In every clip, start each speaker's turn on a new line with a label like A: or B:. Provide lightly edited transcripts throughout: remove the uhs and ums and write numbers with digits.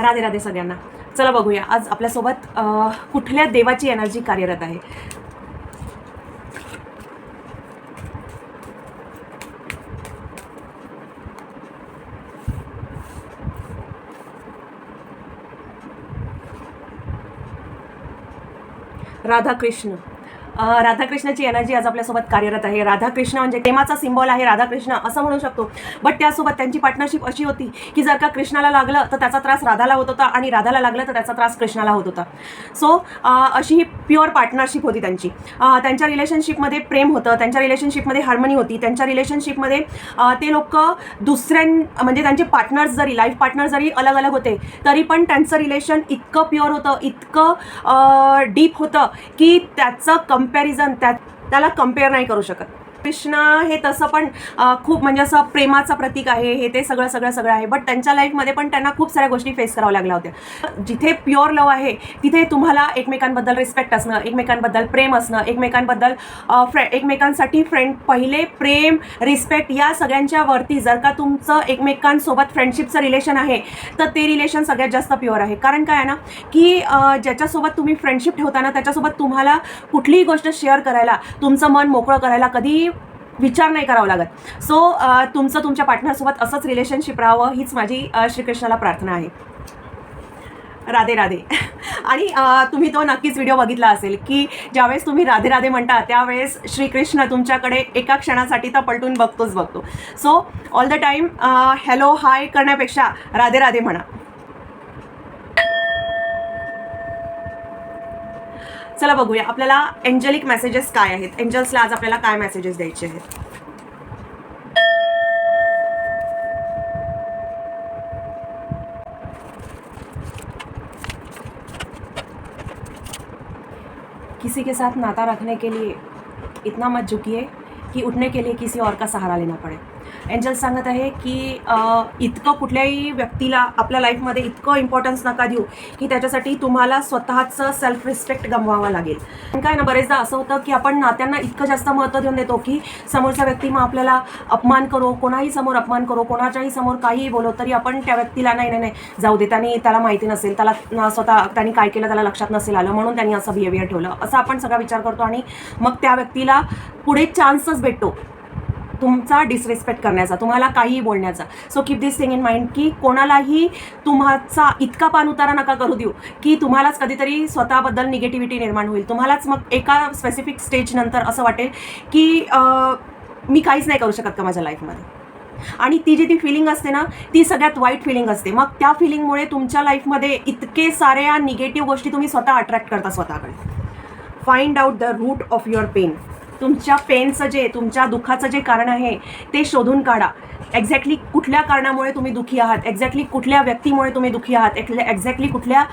A: राधे राधे सगळ्यांना. चला बघूया आज आपल्यासोबत कुठल्या देवाची एनर्जी कार्यरत आहे. राधाकृष्ण. राधाकृष्णाची एनर्जी आज आपल्यासोबत कार्यरत आहे. राधाकृष्ण म्हणजे प्रेमाचा सिम्बॉल आहे राधाकृष्ण असं म्हणू शकतो. बट त्यासोबत त्यांची पार्टनरशिप अशी होती की जर का कृष्णाला लागलं तर त्याचा त्रास राधाला होत होता आणि राधाला लागलं तर त्याचा त्रास कृष्णाला होत होता. सो अशी ही प्युअर पार्टनरशिप होती त्यांची. त्यांच्या रिलेशनशिपमध्ये प्रेम होतं, त्यांच्या रिलेशनशिपमध्ये हार्मनी होती, त्यांच्या रिलेशनशिपमध्ये ते लोक म्हणजे त्यांचे पार्टनर्स जरी लाईफ पार्टनर जरी अलग अलग होते तरी पण त्यांचं रिलेशन इतकं प्युअर होतं, इतकं डीप होतं की त्याचं कंपॅरिझन त्याला कम्पेअर नाही करू शकत. कृष्ण हे तसं पण खूप म्हणजे असं प्रेमाचं प्रतीक आहे, हे ते सगळं आहे. बट त्यांच्या लाईफमध्ये पण त्यांना खूप साऱ्या गोष्टी फेस कराव्या लागल्या होत्या. जिथे प्युअर लव आहे तिथे तुम्हाला एकमेकांबद्दल रिस्पेक्ट असणं, एकमेकांबद्दल प्रेम असणं, एकमेकांसाठी फ्रेंड पहिले प्रेम रिस्पेक्ट या सगळ्यांच्या वरती जर का तुमचं एकमेकांसोबत फ्रेंडशिपचं रिलेशन आहे तर ते रिलेशन सगळ्यात जास्त प्युअर आहे. कारण काय आहे ना की ज्याच्यासोबत तुम्ही फ्रेंडशिप ठेवताना त्याच्यासोबत तुम्हाला कुठलीही गोष्ट शेअर करायला, तुमचं मन मोकळं करायला कधी विचार नाही करावा लागत. सो तुमचं तुमच्या पार्टनरसोबत असंच रिलेशनशिप राहावं हीच माझी श्रीकृष्णाला प्रार्थना आहे. राधे राधे. आणि तुम्ही तो नक्कीच व्हिडिओ बघितला असेल की ज्यावेळेस तुम्ही राधे राधे म्हणता त्यावेळेस श्रीकृष्ण तुमच्याकडे एका क्षणासाठी तर पलटून बघतो. So all the time hello hi करण्यापेक्षा राधे राधे म्हणा. चला बघूया आपल्याला एंजलिक मेसेजेस काय आहेत. एंजल्सला आज आपल्याला काय मेसेजेस द्यायचे आहेत. किसी के साथ नाता रखने के लिए इतना मत झुकिए की उठने के लिए किसी और का सहारा लेना पड़े. एंजल्स सांगत आहे की इतकं कुठल्याही व्यक्तीला आपल्या लाईफमध्ये इतकं इम्पॉर्टन्स नका देऊ की त्याच्यासाठी तुम्हाला स्वतःचं सेल्फ रिस्पेक्ट गमवावं लागेल. काय ना बरेचदा असं होतं की आपण नात्यांना इतकं जास्त महत्त्व देऊन देतो की समोरचा व्यक्ती मग आपल्याला अपमान करो, कोणाही समोर अपमान करो, कोणाच्याही समोर काहीही बोलो तरी आपण त्या व्यक्तीला नाही जाऊ दे, त्याला माहिती नसेल, त्यांनी काय केलं त्याला लक्षात नसेल आलं म्हणून त्यांनी असं बिहेवियर ठेवलं असं आपण सगळा विचार करतो आणि मग त्या व्यक्तीला पुढे चान्सच भेटतो तुमचा डिसरिस्पेक्ट करण्याचा, तुम्हाला काहीही बोलण्याचा. So keep this thing in mind की कोणालाही तुम्हाचा इतका पान उतारा नका करू देऊ की तुम्हालाच कधीतरी स्वतःबद्दल निगेटिव्हिटी निर्माण होईल. तुम्हालाच मग एका स्पेसिफिक स्टेज नंतर असं वाटेल की मी काहीच नाही करू शकत का माझ्या लाईफमध्ये. आणि ती फिलिंग असते ना ती सगळ्यात वाईट फिलिंग असते. मग त्या फिलिंगमुळे तुमच्या लाईफमध्ये इतके साऱ्या निगेटिव्ह गोष्टी तुम्ही स्वतः अट्रॅक्ट करता स्वतःकडे. Find out the root of your pain. तुमच्या पेनचं तुमच्या दुःखाचं जे कारण आहे ते शोधून काढा. एक्झॅक्टली कुठल्या कारणामुळे तुम्ही दुःखी आहात, एक्झॅक्टली कुठल्या व्यक्तीमुळे तुम्ही दुःखी आहात, एक्झॅक्टली कुठल्या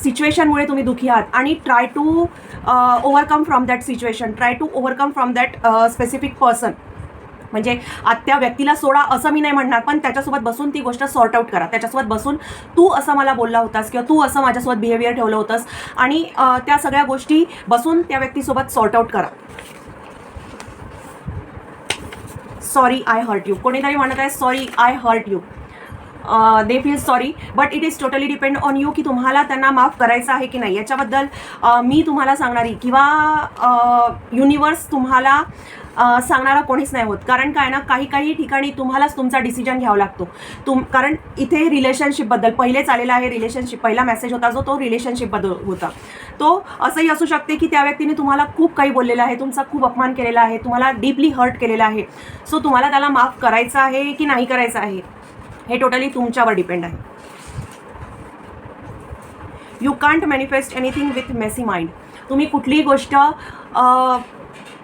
A: सिच्युएशनमुळे तुम्ही दुःखी आहात आणि try to overcome from that situation, try to overcome from that specific person. म्हणजे त्या व्यक्तीला सोडा असं मी नाही म्हणणार, पण त्याच्यासोबत बसून ती गोष्ट सॉर्ट आउट करा. त्याच्यासोबत बसून तू असं मला बोलला होतास किंवा तू असं माझ्यासोबत बिहेवियर ठेवलं होतंस आणि त्या सगळ्या गोष्टी बसून त्या व्यक्तीसोबत सॉर्ट आउट करा. Sorry I hurt you. कोणीतरी म्हणत आहे sorry I hurt you. They feel sorry but it is totally depend on you की तुम्हाला त्यांना माफ करायचं आहे की नाही. याच्याबद्दल मी तुम्हाला सांगणारी किंवा युनिवर्स तुम्हाला सांगणारा कोणीच नाही होत. कारण काय ना काही ठिकाणी तुम्हालाच तुमचा डिसिजन घ्यावा लागतो. कारण इथे रिलेशनशिपबद्दल पहिलेच आलेला आहे. रिलेशनशिप पहिला मेसेज होता जो तो रिलेशनशिपबद्दल होता. तो असंही असू शकते की त्या व्यक्तीने तुम्हाला खूप काही बोललेलं आहे, तुमचा खूप अपमान केलेला आहे, तुम्हाला डीपली हर्ट केलेला आहे. सो तुम्हाला त्याला माफ करायचं आहे की नाही करायचं आहे हे टोटली तुमच्यावर डिपेंड आहे. You can't manifest anything with messy mind. तुम्ही कुठलीही गोष्ट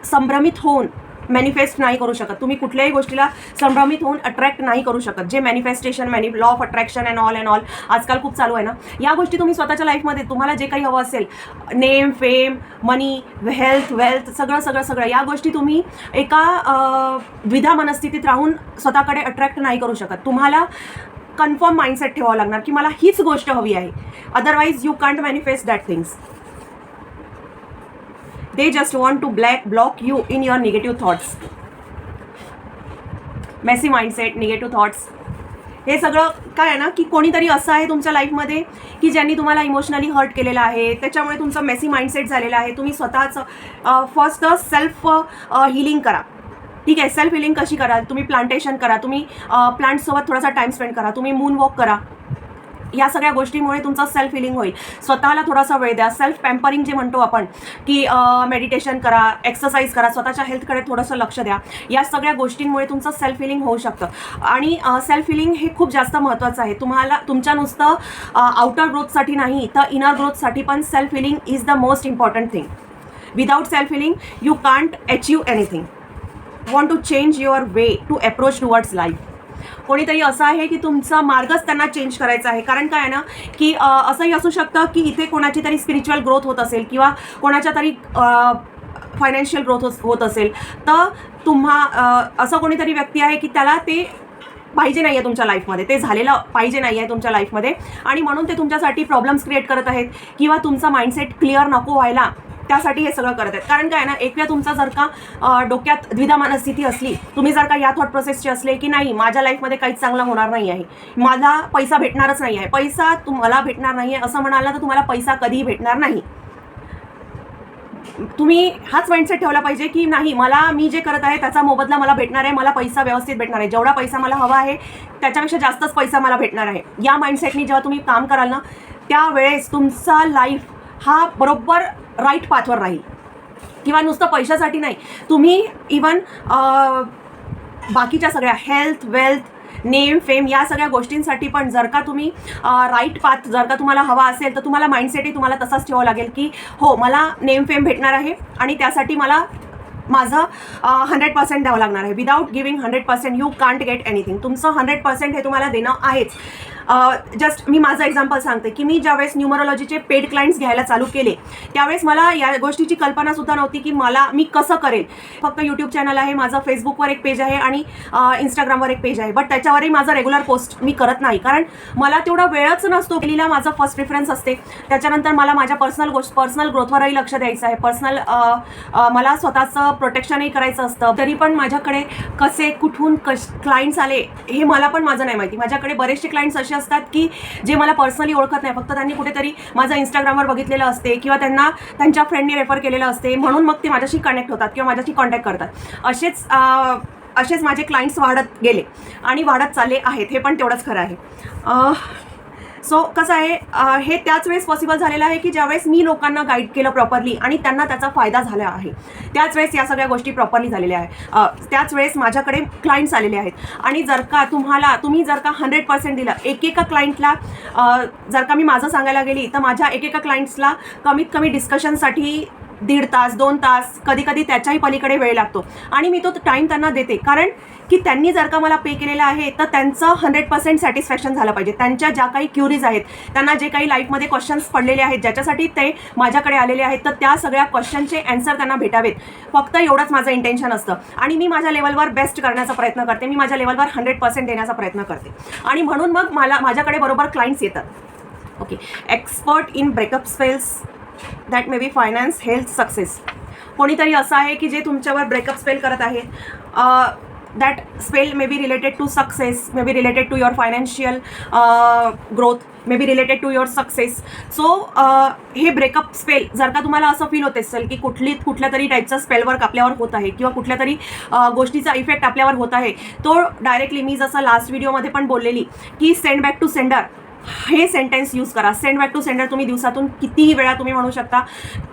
A: संभ्रमित होऊन मॅनिफेस्ट नाही करू शकत. तुम्ही कुठल्याही गोष्टीला संभ्रमित होऊन अट्रॅक्ट नाही करू शकत. जे manifestation law of attraction and all आजकाल खूप चालू आहे ना, या गोष्टी तुम्ही स्वतःच्या लाईफमध्ये तुम्हाला जे काही हवं असेल, नेम, फेम, मनी, हेल्थ, वेल्थ, सगळं या गोष्टी तुम्ही एका द्विधा मनस्थितीत राहून स्वतःकडे अट्रॅक्ट नाही करू शकत. तुम्हाला कन्फर्म माइंडसेट ठेवावं लागणार की मला हीच गोष्ट हवी आहे. Otherwise you can't manifest that things. They just want to block you in your negative thoughts. Messy mindset, negative thoughts. हे सगळं काय आहे ना, की कोणीतरी असं आहे तुमच्या लाईफमध्ये की ज्यांनी तुम्हाला इमोशनली हर्ट केलेलं आहे, त्याच्यामुळे तुमचं मेसी माइंडसेट झालेलं आहे. तुम्ही स्वतःचं फर्स्ट सेल्फ हिलिंग करा. ठीक आहे, सेल्फ हिलिंग कशी कराल? तुम्ही प्लांटेशन करा, तुम्ही प्लांटसोबत थोडासा टाईम स्पेंड करा, तुम्ही मून वॉक करा. या सगळ्या गोष्टींमुळे तुमचं सेल्फ हिलिंग होईल. स्वतःला थोडासा वेळ द्या. सेल्फ पॅम्परिंग जे म्हणतो आपण, की मेडिटेशन करा, एक्सरसाइज करा, स्वतःच्या हेल्थकडे थोडंसं लक्ष द्या. या सगळ्या गोष्टींमुळे तुमचं सेल्फ हिलिंग होऊ शकतं. आणि सेल्फ हिलिंग हे खूप जास्त महत्त्वाचं आहे. तुम्हाला तुमच्या नुसतं आउटर ग्रोथसाठी नाही, तर इनर ग्रोथसाठी पण self healing is the most important thing. Without self healing you can't achieve anything. Want to change your way to approach towards life. कोणीतरी असं आहे की तुमचा मार्गच त्यांना चेंज करायचा आहे. कारण काय आहे ना, की असंही असू शकतं की इथे कोणाची तरी स्पिरिच्युअल ग्रोथ होत असेल किंवा कोणाच्या तरी फायनान्शियल ग्रोथ होत असेल, तर असं कोणीतरी व्यक्ती आहे की त्याला ते पाहिजे नाही आहे तुमच्या लाईफमध्ये, ते झालेलं पाहिजे नाही आहे तुमच्या लाईफमध्ये, आणि म्हणून ते तुमच्यासाठी प्रॉब्लेम्स क्रिएट करत आहेत किंवा तुमचा माइंडसेट क्लिअर नको व्हायला त्यासाठी हे सगळं करत आहेत. कारण काय ना, एक वेळा तुमचा जर का डोक्यात द्विधा मनस्थिती असली, तुम्ही जर का या थॉट प्रोसेसचे असले की नाही माझ्या लाईफमध्ये काहीच चांगलं होणार नाही आहे, मला पैसा भेटणारच नाही आहे, पैसा तुम्हाला भेटणार नाही आहे असं म्हणाल ना, तर तुम्हाला पैसा कधीही भेटणार नाही. तुम्ही हाच माइंडसेट ठेवला पाहिजे की नाही, मी जे करत आहे त्याचा मोबदला मला भेटणार आहे, मला पैसा व्यवस्थित भेटणार आहे, जेवढा पैसा मला हवा आहे त्याच्यापेक्षा जास्तच पैसा मला भेटणार आहे. या माइंडसेटनी जेव्हा तुम्ही काम कराल ना, त्यावेळेस तुमचा लाईफ हा बरोबर राईट पाथवर राहील. किंवा नुसतं पैशासाठी नाही, तुम्ही इवन बाकीच्या सगळ्या हेल्थ, वेल्थ, नेम, फेम या सगळ्या गोष्टींसाठी पण जर का तुम्ही राईट पाथ जर का तुम्हाला हवा असेल, तर तुम्हाला माइंडसेटही तुम्हाला तसाच ठेवावं लागेल की हो, मला नेम फेम भेटणार आहे आणि त्यासाठी मला माझं 100% द्यावं लागणार आहे. Without giving 100% you can't get anything. तुमचं 100% हे तुम्हाला देणं आहेच. जस्ट मी माझं एक्झाम्पल सांगते की मी ज्यावेळेस न्यूमरोलॉजीचे पेड क्लायंट्स घ्यायला चालू केले, त्यावेळेस मला या गोष्टीची कल्पनासुद्धा नव्हती की मी कसं करेल. फक्त यूट्यूब चॅनल आहे माझं, फेसबुकवर एक पेज आहे आणि इंस्टाग्रामवर एक पेज आहे, बट त्याच्यावरही माझं रेग्युलर पोस्ट मी करत नाही, कारण मला तेवढा वेळच नसतो. पहिलीला माझं फर्स्ट प्रिफरन्स असते, त्याच्यानंतर मला माझ्या पर्सनल ग्रोथवरही लक्ष द्यायचं आहे, मला स्वतःचं प्रोटेक्शनही करायचं असतं. तरी पण माझ्याकडे कुठून क्लायंट्स आले हे मला पण माझं नाही माहिती. माझ्याकडे बरेचसे क्लायंट्स असे असतात की जे मला पर्सनली ओळखत नाही, फक्त त्यांनी कुठेतरी माझं इंस्टाग्रामवर बघितलेलं असते किंवा त्यांना त्यांच्या फ्रेंडनी रेफर केलेलं असते, म्हणून मग ते माझ्याशी कनेक्ट होतात किंवा माझ्याशी कॉन्टॅक्ट करतात. असेच माझे क्लायंट्स वाढत गेले आणि वाढत चालले आहेत, हे पण तेवढंच खरं आहे. सो कसं आहे, हे त्याच वेळेस पॉसिबल झालेलं आहे की ज्यावेळेस मी लोकांना गाईड केलं प्रॉपरली आणि त्यांना त्याचा फायदा झाला आहे, त्याच वेळेस या सगळ्या गोष्टी प्रॉपरली झालेल्या आहे. त्याच वेळेस माझ्याकडे क्लायंट्स आलेले आहेत. आणि जर का तुम्ही जर का 100% दिलं एकेका क्लायंटला, जर का मी माझं सांगायला गेली तर माझ्या एकेका क्लायंट्सला कमीत कमी डिस्कशनसाठी 1.5 तास 2 तास, कधी कधी त्याच्याही पलीकडे वेळ लागतो आणि मी तो टाईम त्यांना देते. कारण की त्यांनी जर का मला पे केलेलं आहे तर त्यांचं 100% सॅटिस्फॅक्शन झालं पाहिजे. त्यांच्या ज्या काही क्युरीज आहेत, त्यांना जे काही लाईफमध्ये क्वेश्चन्स पडलेले आहेत ज्याच्यासाठी ते माझ्याकडे आलेले आहेत, तर त्या सगळ्या क्वेश्चनचे ॲन्सर त्यांना भेटावेत. फक्त एवढंच माझं इंटेन्शन असतं आणि मी माझ्या लेवलवर बेस्ट करण्याचा प्रयत्न करते, मी माझ्या लेवलवर 100% देण्याचा प्रयत्न करते आणि म्हणून मग माझ्याकडे बरोबर क्लायंट्स येतात. Okay, expert in breakup spells, that may be finance, health, success. कोणीतरी असं आहे की जे तुमच्यावर ब्रेकअप स्पेल करत आहे. That spell may be related to success, may be related to your financial growth, may be related to your success. So हे breakup spell जर का तुम्हाला असं फील होत असेल की कुठल्या तरी टाईपचा स्पेलवर्क आपल्यावर होत आहे किंवा कुठल्या तरी गोष्टीचा इफेक्ट आपल्यावर होत आहे, तो डायरेक्टली मी जसं लास्ट व्हिडिओमध्ये पण बोललेली की सेंड बॅक टू सेंडर हे सेंटेन्स यूज करा. सेंड बॅक टू सेंडर तुम्ही दिवसातून कितीही वेळा तुम्ही म्हणू शकता,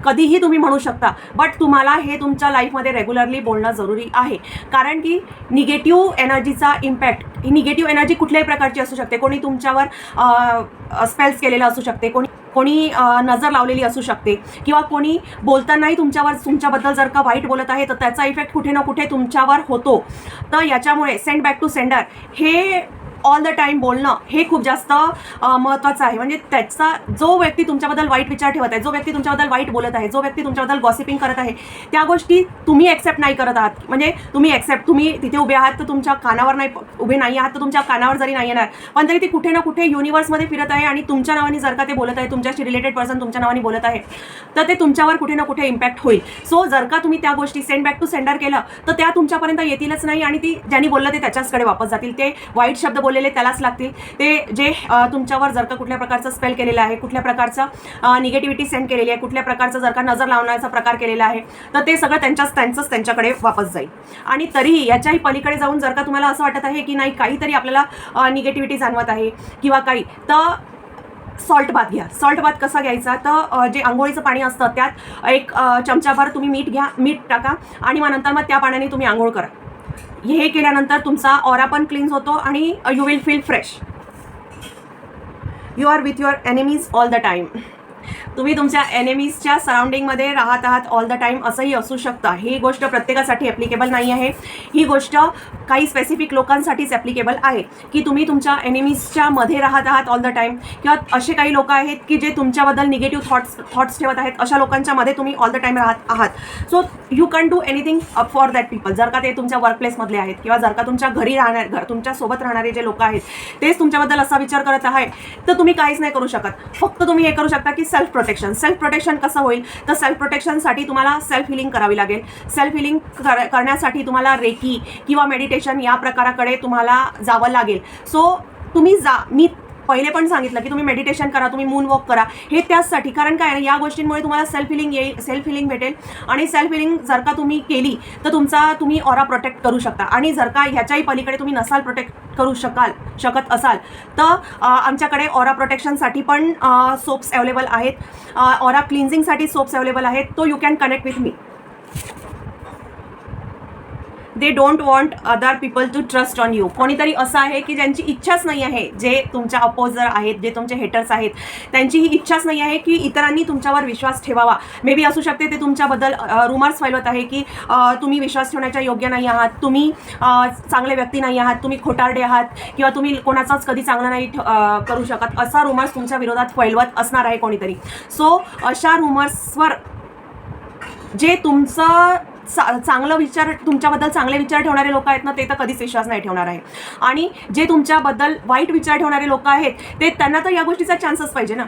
A: कधीही तुम्ही म्हणू शकता, बट तुम्हाला हे तुमच्या लाईफमध्ये रेग्युलरली बोलणं जरुरी आहे. कारण की निगेटिव्ह एनर्जीचा इम्पॅक्ट, ही निगेटिव्ह एनर्जी कुठल्याही प्रकारची असू शकते. कोणी तुमच्यावर स्पेल्स केलेलं असू शकते, कोणी नजर लावलेली असू शकते किंवा कोणी बोलतानाही तुमच्याबद्दल जर का वाईट बोलत आहे तर त्याचा इफेक्ट कुठे ना कुठे तुमच्यावर होतो. तर याच्यामुळे सेंड बॅक टू सेंडर हे ऑल द टाईम बोलणं हे खूप जास्त महत्त्वाचं आहे. म्हणजे त्याचा जो व्यक्ती तुमच्याबद्दल वाईट विचार ठेवत आहे, जो व्यक्ती तुमच्याबद्दल वाईट बोलत आहे, जो व्यक्ती तुमच्याबद्दल गॉसिपिंग करत आहे, त्या गोष्टी तुम्ही ॲक्सेप्ट नाही करत आहात. म्हणजे तुम्ही तिथे उभे आहात तर तुमच्या कानावर उभे नाही आहात तर तुमच्या कानावर जरी नाही येणार, पण तरी ती कुठे ना कुठे युनिवर्समध्ये फिरत आहे आणि तुमच्या नावाने जर का ते बोलत आहे, तुमच्याशी रिलेटेड पर्सन तुमच्या नावाने बोलत आहे, तर ते तुमच्यावर कुठे ना कुठे इम्पॅक्ट होईल. सो जर का तुम्ही त्या गोष्टी सेंड बॅक टू सेंडर केलं तर त्या तुमच्यापर्यंत येतीलच नाही आणि ती ज्यांनी बोललं ते त्याच्याचकडे वापस जातील. ते वाईट शब्द बोललेले त्यालाच लागतील. ते जे तुमच्यावर जर का कुठल्या प्रकारचं स्पेल केलेलं आहे, कुठल्या प्रकारचं निगेटिव्हिटी सेंड केलेली आहे, कुठल्या प्रकारचं जर का नजर लावण्याचा प्रकार केलेला आहे, तर ते सगळं त्यांच्याकडे वापस जाईल. आणि तरीही याच्याही पलीकडे जाऊन जर का तुम्हाला असं वाटत आहे की नाही काहीतरी आपल्याला निगेटिव्हिटी जाणवत आहे किंवा काही, तर सॉल्ट बाथ घ्या. सॉल्ट बाथ कसा घ्यायचा, तर जे आंघोळीचं पाणी असतं त्यात एक चमचाभर तुम्ही मीठ टाका आणि मग नंतर त्या पाण्याने तुम्ही आंघोळ करा. हे केल्यानंतर तुमचा ऑरा पण क्लीन्स होतो आणि you will feel fresh. You are with your enemies all the time. तुम्ही तुमच्या एनिमीजच्या सराउंडिंगमध्ये राहत आहात ऑल द टाईम, असंही असू शकतं. ही गोष्ट प्रत्येकासाठी ॲप्लिकेबल नाही आहे. ही गोष्ट काही स्पेसिफिक लोकांसाठीच ॲप्लिकेबल आहे की तुम्ही तुमच्या एनिमीजच्या मध्ये राहत आहात ऑल द टाईम, किंवा असे काही लोक आहेत की जे तुमच्याबद्दल निगेटिव्ह थॉट्स ठेवत आहेत. अशा लोकांच्या मध्ये तुम्ही ऑल द टाईम राहत आहात. So you can do anything for that people. जर का ते तुमच्या वर्कप्लेसमधले आहेत किंवा जर का तुमच्या घरी तुमच्यासोबत राहणारे जे लोक आहेत तेच तुमच्याबद्दल असा विचार करत आहे, तर तुम्ही काहीच नाही करू शकत. फक्त तुम्ही हे करू शकता की सेल्फ प्रोटेक्शन कसं होईल, तर सेल्फ प्रोटेक्शनसाठी तुम्हाला सेल्फ हिलिंग करावी लागेल. सेल्फ हिलिंग करण्यासाठी तुम्हाला रेकी किंवा मेडिटेशन या प्रकाराकडे तुम्हाला जावं लागेल. सो तुम्ही मी पहिले पण सांगितलं की तुम्ही मेडिटेशन करा, तुम्ही मून वॉक करा. हे त्याचसाठी, कारण काय या गोष्टींमुळे तुम्हाला सेल्फ हिलिंग भेटेल. आणि सेल्फ हिलिंग जर का तुम्ही केली तर तुम्ही ऑरा प्रोटेक्ट करू शकता. आणि जर का ह्याच्याही पलीकडे तुम्ही नसाल प्रोटेक्ट करू शकत असाल, तर आमच्याकडे ऑरा प्रोटेक्शनसाठी पण सोप्स अवेलेबल आहेत. ऑरा क्लिन्झिंगसाठी सोप्स अवेलेबल आहेत. तो you can connect with me. They don't want other people to trust on you. कोणीतरी असं आहे की ज्यांची इच्छाच नाही आहे, जे तुमच्या अपोजर आहेत, जे तुमचे हेटर्स आहेत, त्यांची ही इच्छाच नाही आहे की इतरांनी तुमच्यावर विश्वास ठेवावा. मे बी असू शकते ते तुमच्याबद्दल रुमर्स फैलवत आहे की तुम्ही विश्वास ठेवण्याच्या योग्य नाही आहात, तुम्ही चांगले व्यक्ती नाही आहात, तुम्ही खोटारडे आहात, किंवा तुम्ही कोणाचाच कधी चांगला नाही करू शकत, असा रुमर्स तुमच्या विरोधात फैलवत असणार आहे कोणीतरी. सो अशा रुमर्सवर जे तुमच्याबद्दल चांगले विचार ठेवणारे लोक आहेत ना, ते तर कधीच विश्वास नाही ठेवणार आहे. आणि जे तुमच्याबद्दल वाईट विचार ठेवणारे लोक आहेत त्यांना तर या गोष्टीचा चान्सच पाहिजे ना.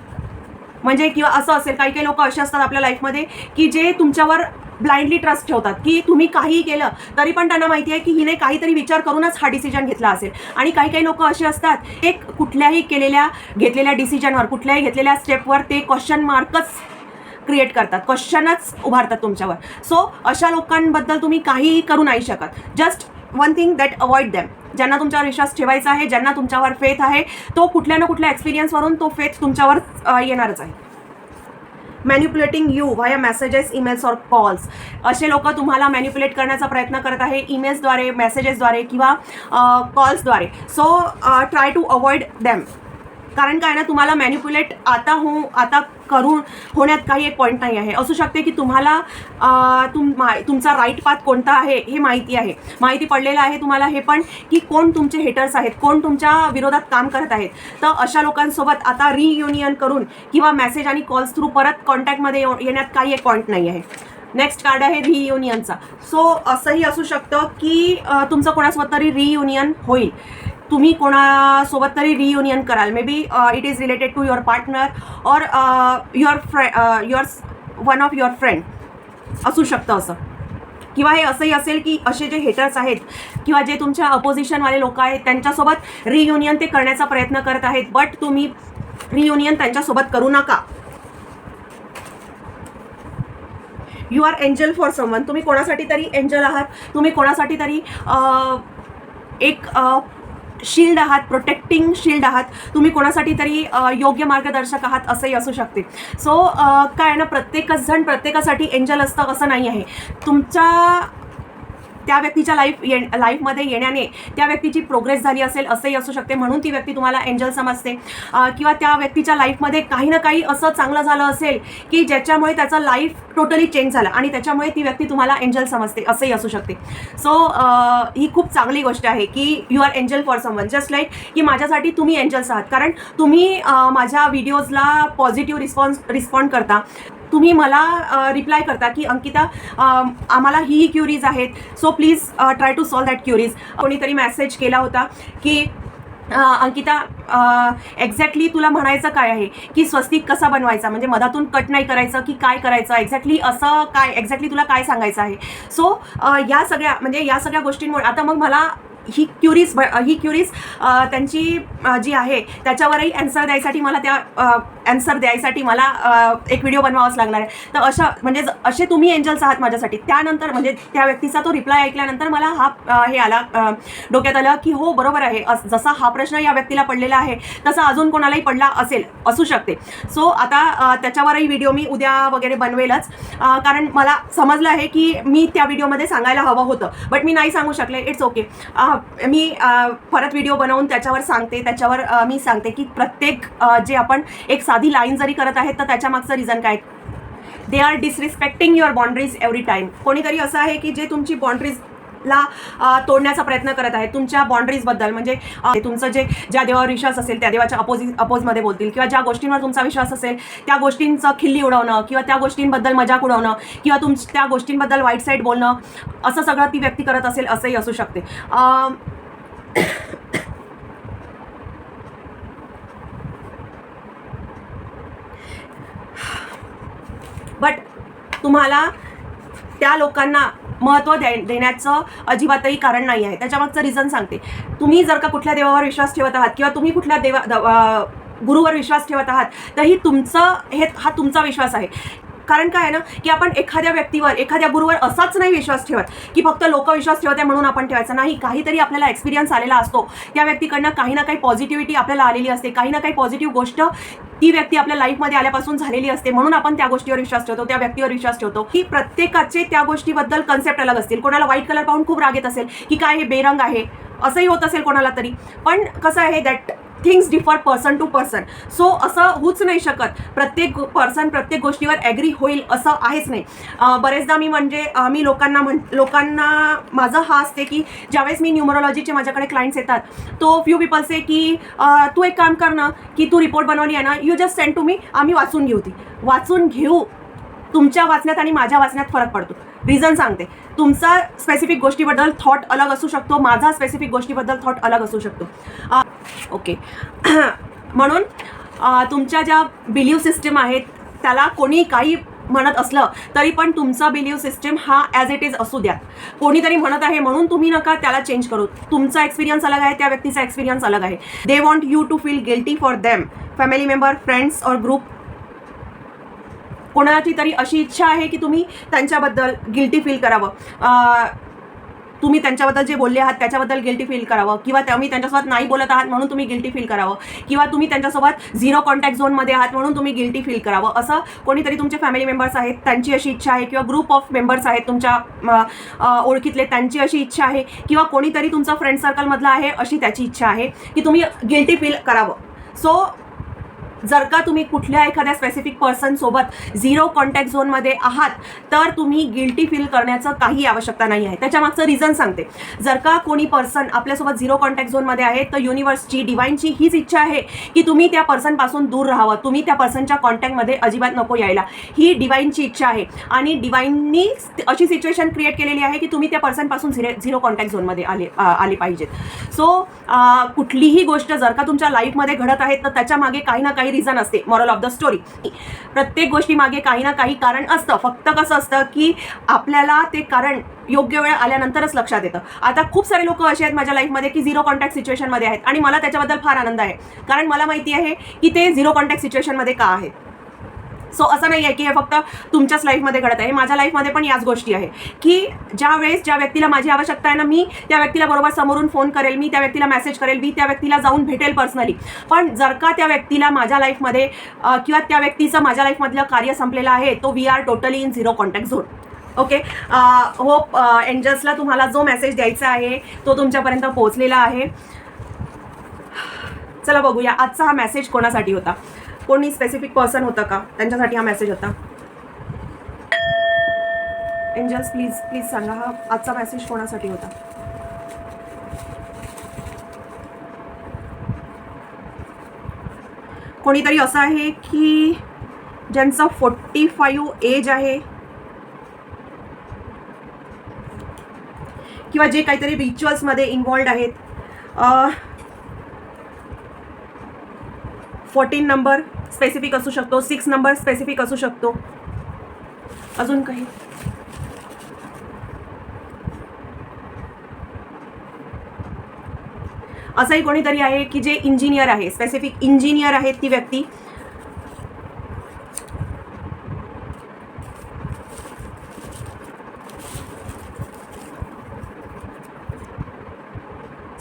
A: म्हणजे किंवा असं असेल, काही लोक असे असतात आपल्या लाईफमध्ये की जे तुमच्यावर ब्लाइंडली ट्रस्ट ठेवतात, की तुम्ही काहीही केलं तरी पण त्यांना माहिती आहे की हिने काहीतरी विचार करूनच हा डिसिजन घेतला असेल. आणि काही लोक असे असतात एक कुठल्याही घेतलेल्या डिसिजनवर, कुठल्याही घेतलेल्या स्टेपवर ते क्वेश्चन मार्कच क्रिएट करतात, क्वेश्चनच उभारतात तुमच्यावर. सो अशा लोकांबद्दल तुम्ही काहीही करू नाही शकत. Just one thing that avoid them. ज्यांना तुमच्यावर विश्वास ठेवायचा आहे, ज्यांना तुमच्यावर फेथ आहे, तो कुठल्या ना कुठल्या एक्सपिरियन्सवरून तो फेथ तुमच्यावर येणारच आहे. मॅन्युप्युलेटिंग यू व्हाया मेसेजेस, ईमेल्स और कॉल्स. असे लोक तुम्हाला मॅन्युप्युलेट करण्याचा प्रयत्न करत आहे ईमेल्सद्वारे, मेसेजेसद्वारे किंवा कॉल्सद्वारे. So try to avoid them. कारण काय ना, तुम्हाला मॅन्युप्युलेट आता करून होण्यात काही एक पॉईंट नाही आहे. असू शकते की तुम्हाला तुमचा राईट पाथ कोणता आहे हे माहिती पडलेलं आहे तुम्हाला हे पण, की कोण तुमचे हेटर्स आहेत, कोण तुमच्या विरोधात काम करत आहेत. तर अशा लोकांसोबत आता रियुनियन करून किंवा मेसेज आणि कॉल्स थ्रू परत कॉन्टॅक्टमध्ये येण्यात काही एक पॉईंट नाही आहे. नेक्स्ट कार्ड आहे रियुनियनचा. सो असंही असू शकतं की तुमचं कोणासोबत तरी रियुनियन होईल, तुम्ही कोणासोबत तरी रियुनियन कराल. May be it is related to your partner or one of your friend असू शकतं असं. किंवा हे असंही असेल की असे जे हेटर्स आहेत किंवा जे तुमच्या अपोजिशनवाले लोक आहेत त्यांच्यासोबत रियुनियन ते करण्याचा प्रयत्न करत आहेत, बट तुम्ही रियुनियन त्यांच्यासोबत करू नका. You are angel for someone. तुम्ही कोणासाठी तरी एंजल आहात, तुम्ही कोणासाठी तरी एक शील्ड आहात, प्रोटेक्टिंग शील्ड आहात, तुम्ही कोणासाठी तरी योग्य मार्गदर्शक आहात, असंही असू शकते. सो काय ना, प्रत्येकासाठी एंजल असतं असं नाही आहे. तुमच्या त्या व्यक्तीच्या लाईफमध्ये येण्याने त्या व्यक्तीची प्रोग्रेस झाली असेल असंही असू शकते, म्हणून ती व्यक्ती तुम्हाला एंजल समजते. किंवा त्या व्यक्तीच्या लाईफमध्ये काही ना काही असं चांगलं झालं असेल की ज्याच्यामुळे त्याचं लाईफ टोटली चेंज झालं आणि त्याच्यामुळे ती व्यक्ती तुम्हाला एंजल समजते, असंही असू शकते. सो ही खूप चांगली गोष्ट आहे की you are angel for someone. Just like की माझ्यासाठी तुम्ही एंजल्स आहात, कारण तुम्ही माझ्या व्हिडिओजला पॉझिटिव्ह रिस्पॉन्ड करता. तुम्ही मला रिप्लाय करता की अंकिता आम्हाला ही क्युरीज आहेत, so please try to solve that queries. कोणीतरी मेसेज केला होता की अंकिता एक्झॅक्टली तुला म्हणायचं काय आहे, की स्वस्तिक कसा बनवायचा, म्हणजे मधातून कट नाही करायचं की काय करायचं, एक्झॅक्टली तुला काय सांगायचं आहे. सो या सगळ्या गोष्टींमुळे आता मग मला ही क्युरीज त्यांची जी आहे त्याच्यावरही ॲन्सर द्यायसाठी मला एक व्हिडिओ बनवावाच लागणार आहे. तर असे तुम्ही एंजल्स आहात माझ्यासाठी. त्यानंतर म्हणजे त्या व्यक्तीचा तो रिप्लाय ऐकल्यानंतर मला हे आला डोक्यात आलं की हो बरोबर आहे, जसा हा प्रश्न या व्यक्तीला पडलेला आहे तसा अजून कोणालाही पडला असू शकते. सो आता त्याच्यावरही व्हिडिओ मी उद्या वगैरे बनवेलच, कारण मला समजलं आहे की मी त्या व्हिडिओमध्ये सांगायला हवं होतं, बट मी नाही सांगू शकले. It's okay. मी परत व्हिडिओ बनवून त्याच्यावर मी सांगते की प्रत्येक जे आपण एक साधी लाईन जरी करत आहेत तर त्याच्या मागचं रिझन काय. They are disrespecting your boundaries every time. कोणीतरी असं आहे की जे तुमची बाउंड्रीजला तोडण्याचा प्रयत्न करत आहे. तुमच्या बाउंड्रीजबद्दल म्हणजे तुमचं ज्या देवावर विश्वास असेल त्या देवाच्या अपोजमध्ये बोलतील, किंवा ज्या गोष्टींवर तुमचा विश्वास असेल त्या गोष्टींचं खिल्ली उडवणं, किंवा त्या गोष्टींबद्दल मजाक उडवणं, किंवा त्या गोष्टींबद्दल वाईट साईड बोलणं, असं सगळं ती व्यक्ती करत असेल असंही असू शकते. बट तुम्हाला त्या लोकांना महत्त्व देण्याचं अजिबातही कारण नाही आहे. त्याच्यामागचं रिझन सांगते. तुम्ही जर का कुठल्या देवावर विश्वास ठेवत आहात किंवा तुम्ही कुठल्या गुरुवर विश्वास ठेवत आहात तर हा तुमचा विश्वास आहे. कारण काय आहे ना की आपण एखाद्या व्यक्तीवर एखाद्या गुरुवर असाच नाही विश्वास ठेवत की फक्त लोक विश्वास ठेवत आहे म्हणून आपण ठेवायचा नाही. काहीतरी आपल्याला एक्सपिरियन्स आलेला असतो, त्या व्यक्तीकडनं काही ना काही पॉझिटिव्हिटी आपल्याला आलेली असते, काही ना काही पॉझिटिव्ह गोष्ट ती व्यक्ती आपल्या लाईफमध्ये आल्यापासून झालेली असते, म्हणून आपण त्या गोष्टीवर विश्वास ठेवतो, त्या व्यक्तीवर विश्वास ठेवतो. की प्रत्येकाचे त्या गोष्टीबद्दल कन्सेप्ट अलग असतील. कोणाला व्हाईट कलर पाहून खूप राग येत असेल की काय हे बेरंग आहे, असंही होत असेल कोणाला तरी. पण कसं आहे that things differ person to person. So असं होऊच नाही शकत प्रत्येक पर्सन प्रत्येक गोष्टीवर ॲग्री होईल असं आहेच नाही. बरेचदा मी लोकांना माझं हा असते की ज्यावेळेस मी न्यूमरोलॉजीचे माझ्याकडे क्लायंट्स येतात तो फ्यू पीपल्स आहे की तू एक काम कर ना की तू रिपोर्ट बनवली आहे ना, you just send to me, आम्ही वाचून घेऊ. तुमच्या वाचण्यात आणि माझ्या वाचण्यात फरक पडतो. रिझन सांगते. तुमचा स्पेसिफिक गोष्टीबद्दल थॉट अलग असू शकतो, माझा स्पेसिफिक गोष्टीबद्दल थॉट अलग असू शकतो. ओके. म्हणून तुमच्या ज्या बिलीव्ह सिस्टम आहेत त्याला कोणी काही म्हणत असलं तरी पण तुमचा बिलीव्ह सिस्टम हा ॲज इट इज असू द्या. कोणीतरी म्हणत आहे म्हणून तुम्ही नका त्याला चेंज करू. तुमचा एक्सपिरियन्स अलग आहे, त्या व्यक्तीचा एक्सपिरियन्स अलग आहे. They want you to feel guilty for them. Family member, friends और ग्रुप, कोणाची तरी अशी इच्छा आहे की तुम्ही त्यांच्याबद्दल गिल्टी फील करावं, तुम्ही त्यांच्याबद्दल जे बोलले आहात त्याच्याबद्दल गिल्टी फील करावं, किंवा तुम्ही त्यांच्यासोबत नाही बोलत आहात म्हणून तुम्ही गिल्टी फील करावं, किंवा तुम्ही त्यांच्यासोबत झिरो कॉन्टॅक्ट झोनमध्ये आहात म्हणून तुम्ही गिल्टी फील करावं. असं कोणीतरी तुमचे फॅमिली मेंबर्स आहेत त्यांची अशी इच्छा आहे, किंवा ग्रुप ऑफ मेंबर्स आहेत तुमच्या ओळखीतले त्यांची अशी इच्छा आहे, किंवा कोणीतरी तुमचा फ्रेंड सर्कलमधला आहे अशी त्याची इच्छा आहे की तुम्ही गिल्टी फील करावं. सो जर का तुम्ही कुठल्या एखाद्या स्पेसिफिक पर्सनसोबत झिरो कॉन्टॅक्ट झोनमध्ये आहात तर तुम्ही गिल्टी फील करण्याचं काही आवश्यकता नाही आहे. त्याच्यामागचं रिझन सांगते. जर का कोणी पर्सन आपल्यासोबत झिरो कॉन्टॅक्ट झोनमध्ये आहे तर युनिवर्सची डिवाईनची हीच इच्छा आहे की तुम्ही त्या पर्सनपासून दूर राहावं, तुम्ही त्या पर्सनच्या कॉन्टॅक्टमध्ये अजिबात नको यायला. ही डिवाईनची इच्छा आहे आणि डिवाईननी अशी सिच्युएशन क्रिएट केलेली आहे की तुम्ही त्या पर्सनपासून झिरो कॉन्टॅक्ट झोनमध्ये आले पाहिजेत. सो कुठलीही गोष्ट जर का तुमच्या लाईफमध्ये घडत आहे तर त्याच्या मागे काही ना काही रिझन असते. मॉरल ऑफ द स्टोरी, प्रत्येक गोष्टी मागे काही ना काही कारण असतं. फक्त कसं असतं की आपल्याला ते कारण योग्य वेळ आल्यानंतरच लक्षात येतं. आता खूप सारे लोक असे आहेत माझ्या लाईफमध्ये की झिरो कॉन्टॅक्ट सिच्युएशनमध्ये आहेत आणि मला त्याच्याबद्दल फार आनंद आहे, कारण मला माहिती आहे की ते झिरो कॉन्टॅक्ट सिच्युएशनमध्ये का आहेत. सो असं नाही आहे की हे फक्त तुमच्याच लाईफमध्ये घडत आहे. माझ्या लाईफमध्ये पण याच गोष्टी आहे की ज्या व्यक्तीला माझी आवश्यकता आहे ना, मी त्या व्यक्तीला बरोबर समोरून फोन करेल, मी त्या व्यक्तीला मेसेज करेल, मी त्या व्यक्तीला जाऊन भेटेल पर्सनली. पण जर का त्या व्यक्तीला माझ्या लाईफमध्ये किंवा त्या व्यक्तीचं माझ्या लाईफमधलं कार्य संपलेलं आहे तो we are totally in zero contact zone. Okay. Hope एंजल्सला तुम्हाला जो मेसेज द्यायचा आहे तो तुमच्यापर्यंत पोहोचलेला आहे. चला बघूया आजचा हा मेसेज कोणासाठी होता. कोणी स्पेसिफिक पर्सन होतं का त्यांच्यासाठी हा मेसेज होता. एंजल्स प्लीज सांगा हा आजचा मेसेज कोणासाठी होता. कोणीतरी असं आहे की ज्यांचं 45 एज आहे किंवा जे काहीतरी रिच्युअल्समध्ये इन्व्हॉल्ड आहेत. 14 नंबर स्पेसिफिक असू शकतो, 6 नंबर स्पेसिफिक असू शकतो. अजून काही असंही कोणीतरी आहे की जे इंजिनियर आहे, स्पेसिफिक इंजिनियर आहे ती व्यक्ती.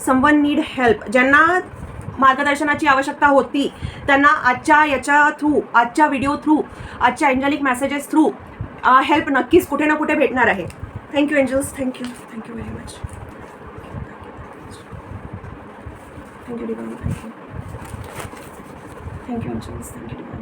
A: समवन नीड हेल्प, ज्यांना मार्गदर्शनाची आवश्यकता होती त्यांना आजच्या याच्या थ्रू, आजच्या व्हिडिओ थ्रू, आजच्या एंजलिक मेसेजेस थ्रू हेल्प नक्कीच कुठे ना कुठे भेटणार आहे. Thank you angels, thank you very much. Thank you divine, thank you angels, thank you divine.